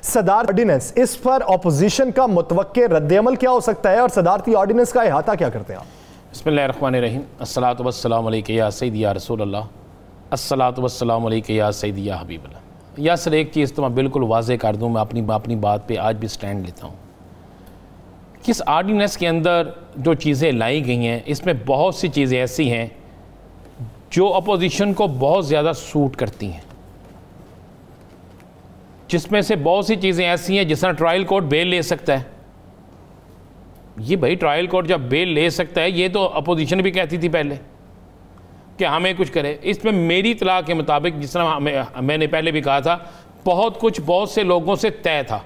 सदारती ordinance, इस पर opposition का मुतवक्के रद्द-ए-अमल क्या हो सकता है और सदारती ऑर्डिनेंस का इहाता क्या करते हैं आप? बिस्मिल्लाहिर्रहमानिर्रहीम। अस्सलातु वस्सलामु अलैका या सय्यदी या रसूलल्लाह, अस्सलातु वस्सलामु अलैका या सय्यदी या हबीबल्लाह। या सर एक चीज़ तो मैं बिल्कुल वाज़ेह कर दूँ, मैं अपनी बात पे आज भी स्टैंड लेता हूँ। किस ऑर्डिनेंस के अंदर जो चीज़ें लाई गई हैं, इसमें बहुत सी चीज़ें ऐसी हैं जो अपोजिशन को बहुत ज़्यादा सूट करती हैं, जिसमें से बहुत सी चीज़ें ऐसी हैं जिस तरह ट्रायल कोर्ट बेल ले सकता है। ये भाई ट्रायल कोर्ट जब बेल ले सकता है, ये तो अपोजिशन भी कहती थी पहले कि हमें कुछ करे। इसमें मेरी इत्तला के मुताबिक, जिस तरह मैंने पहले भी कहा था, बहुत कुछ बहुत से लोगों से तय था।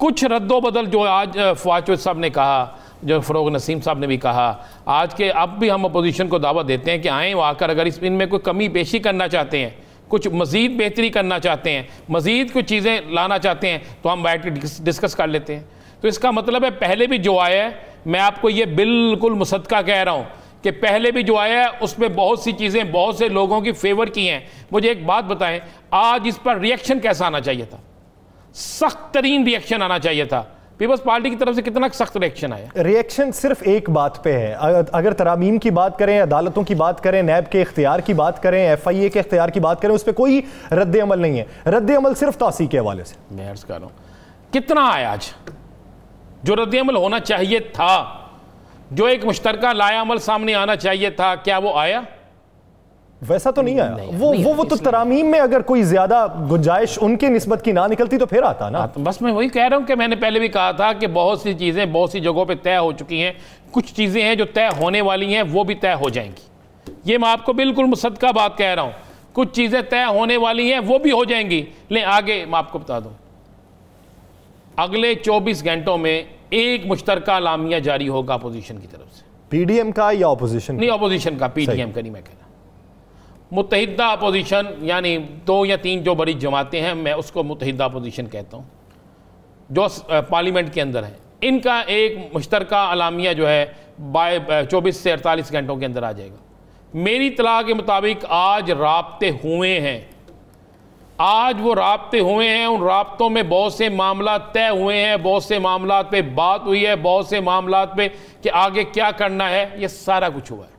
कुछ रद्दो बदल जो आज फवाद साहब ने कहा, जो फ़रोग़ नसीम साहब ने भी कहा, आज के अब भी हम अपोजिशन को दावा देते हैं कि आएँ वो आकर, अगर इनमें कोई कमी पेशी करना चाहते हैं, कुछ मज़ीद बेहतरी करना चाहते हैं, मज़ीद कुछ चीज़ें लाना चाहते हैं, तो हम बैठ के डिस्कस कर लेते हैं। तो इसका मतलब है पहले भी जो आया है, मैं आपको ये बिल्कुल मुसद्दक़ा कह रहा हूँ कि पहले भी जो आया है उसमें बहुत सी चीज़ें बहुत से लोगों की फेवर की हैं। मुझे एक बात बताएं, आज इस पर रिएक्शन कैसा आना चाहिए था? सख्त तरीन रिएक्शन आना चाहिए था। पीपल्स पार्टी की तरफ से कितना सख्त रिएक्शन आया? रिएक्शन सिर्फ एक बात पे है। अगर तरामीम की बात करें, अदालतों की बात करें, नैब के इख्तियार की बात करें, FIA के इख्तियार की बात करें, उस पर कोई रद्द अमल नहीं है। रद्द अमल सिर्फ तौसीक के हवाले से। मैं अर्ज़ कर रहा हूँ, कितना आया आज जो रद्द अमल होना चाहिए था, जो एक मुश्तरका लाया अमल सामने आना चाहिए था, क्या वो आया? वैसा तो नहीं आया। वो तो तरामीम में अगर कोई ज्यादा गुंजाइश उनकी निस्बत की ना निकलती तो फिर आता ना। तो बस मैं वही कह रहा हूं कि मैंने पहले भी कहा था कि बहुत सी चीजें बहुत सी जगहों पे तय हो चुकी हैं, कुछ चीजें हैं जो तय होने वाली हैं, वो भी तय हो जाएंगी। ये मैं आपको बिल्कुल मुसद्दक़ा बात कह रहा हूं, कुछ चीजें तय होने वाली हैं, वो भी हो जाएंगी। ले आगे मैं आपको बता दूं, अगले 24 घंटों में एक मुश्तरका लामिया जारी होगा अपोजिशन की तरफ से। PDM का या अपोजिशन? नहीं, अपोजिशन का, PDM का नहीं मैं कह रहा। मुत्तहिदा अपोजिशन यानी 2 या 3 जो बड़ी जमातें हैं, मैं उसको मुत्तहिदा अपोजिशन कहता हूँ, जो पार्लियामेंट के अंदर है। इनका एक मुश्तरका अलामिया जो है 24 से 48 घंटों के अंदर आ जाएगा। मेरी इत्तला के मुताबिक आज राब्ते हुए हैं, आज वो राब्ते हुए हैं। उन राब्तों में बहुत से मामला तय हुए हैं, बहुत से मामला पे बात हुई है, बहुत से मामला पे कि आगे क्या करना है, ये सारा कुछ हुआ है।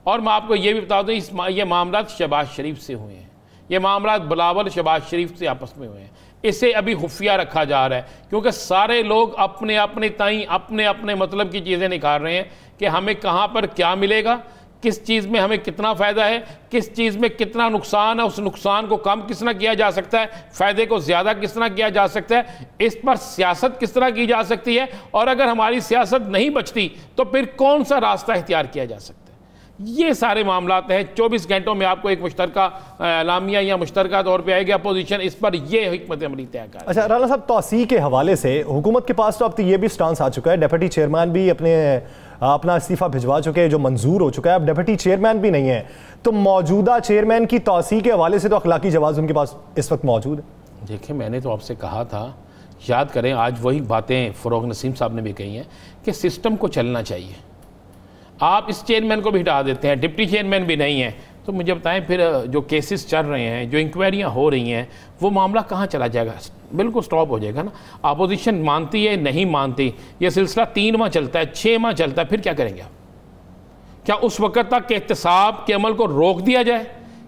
और मैं आपको ये भी बता दूं, ये मामला शहबाज शरीफ से हुए हैं, ये मामला बिलावल शहबाज शरीफ से आपस में हुए हैं। इसे अभी खुफिया रखा जा रहा है, क्योंकि सारे लोग अपने अपने ताईं अपने अपने मतलब की चीज़ें निकाल रहे हैं कि हमें कहाँ पर क्या मिलेगा, किस चीज़ में हमें कितना फ़ायदा है, किस चीज़ में कितना नुकसान है, उस नुकसान को कम किस तरह किया जा सकता है, फ़ायदे को ज़्यादा किस तरह किया जा सकता है, इस पर सियासत किस तरह की जा सकती है। और अगर हमारी सियासत नहीं बचती तो फिर कौन सा रास्ता इख्तियार किया जा सकता है। ये सारे मामलात हैं। 24 घंटों में आपको एक मुश्तरका लामिया या मुश्तरका तौर पे आएगी अपोजिशन, इस पर ये हिकमत अमली तय कर। अच्छा राना साहब, तौसीक के हवाले से हुकूमत के पास तो अब तो ये भी स्टांस आ चुका है, डिप्टी चेयरमैन भी अपना इस्तीफ़ा भिजवा चुके हैं, जो मंजूर हो चुका है। अब डिप्टी चेयरमैन भी नहीं है, तो मौजूदा चेयरमैन की तौसीक के हवाले से तो अखलाकी जवाज़ उनके पास इस वक्त मौजूद है। देखिए, मैंने तो आपसे कहा था, याद करें, आज वही बातें फ़रोग़ नसीम साहब ने भी कही हैं कि सिस्टम को चलना चाहिए। आप इस चेयरमैन को भी हटा देते हैं, डिप्टी चेयरमैन भी नहीं है, तो मुझे बताएं फिर जो केसेस चल रहे हैं, जो इंक्वायरियां हो रही हैं, वो मामला कहाँ चला जाएगा? बिल्कुल स्टॉप हो जाएगा ना। अपोजिशन मानती है नहीं मानती, ये सिलसिला 3 माह चलता है, 6 माह चलता है, फिर क्या करेंगे आप? क्या उस वक्त तक के एहतसाब के अमल को रोक दिया जाए?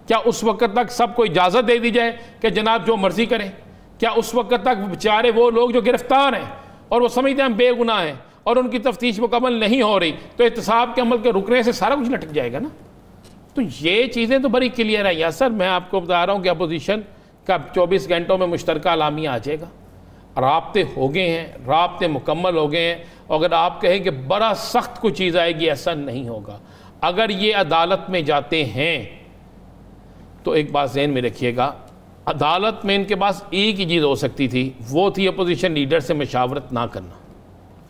क्या उस वक्त तक सबको इजाज़त दे दी जाए कि जनाब जो मर्जी करें? क्या उस वक्त तक बेचारे वो लोग जो गिरफ्तार हैं और वो समझते हैं हम बेगुनाह हैं और उनकी तफ्तीश मुकम्मल नहीं हो रही, तो एहतसाब के अमल के रुकने से सारा कुछ लटक जाएगा ना? तो ये चीज़ें तो बड़ी क्लियर है। या सर, मैं आपको बता रहा हूँ कि अपोजिशन का 24 घंटों में मुश्तरका लामिया आ जाएगा। राब्ते हो गए हैं, राब्ते मुकम्मल हो गए हैं। अगर आप कहें कि बड़ा सख्त कोई चीज़ आएगी, ऐसा नहीं होगा। अगर ये अदालत में जाते हैं तो एक बात ज़हन में रखिएगा, अदालत में इनके पास एक ही चीज़ हो सकती थी, वो थी अपोजिशन लीडर से मशावरत ना करना।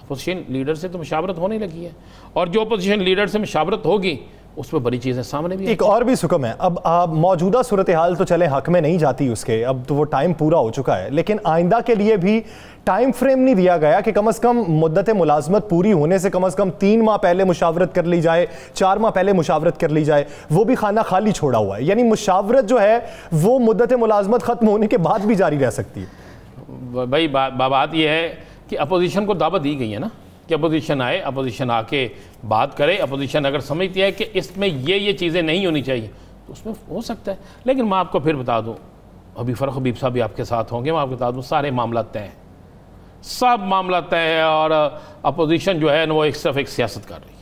अपोजिशन लीडर से तो मशावरत होने लगी है, और जो अपोजिशन लीडर से मशावरत होगी उस पर बड़ी चीज़ें सामने भी। एक और भी सुकम है, अब मौजूदा सूरत हाल तो चले हक में नहीं जाती उसके, अब तो वो टाइम पूरा हो चुका है, लेकिन आइंदा के लिए भी टाइम फ्रेम नहीं दिया गया कि कम अज़ कम मुद्दत मुलाजमत पूरी होने से कम 3 माह पहले मुशावरत कर ली जाए, 4 माह पहले मुशावरत कर ली जाए। वो भी खाना खाली छोड़ा हुआ है, यानी मुशावरत जो है वो मुद्दत मुलाजमत ख़त्म होने के बाद भी जारी रह सकती है। भाई बात यह है कि अपोजिशन को दावत दी गई है ना कि अपोजिशन आए, अपोजिशन आके बात करे। अपोजिशन अगर समझती है कि इसमें ये चीज़ें नहीं होनी चाहिए तो उसमें हो सकता है। लेकिन मैं आपको फिर बता दूं, अभी फ़रख हबीब साहब भी आपके साथ होंगे, मैं आपको बता दूं सारे मामला तय हैं, सब मामला तय है और अपोजिशन जो है ना वो एक सिर्फ एक सियासत कर रही है।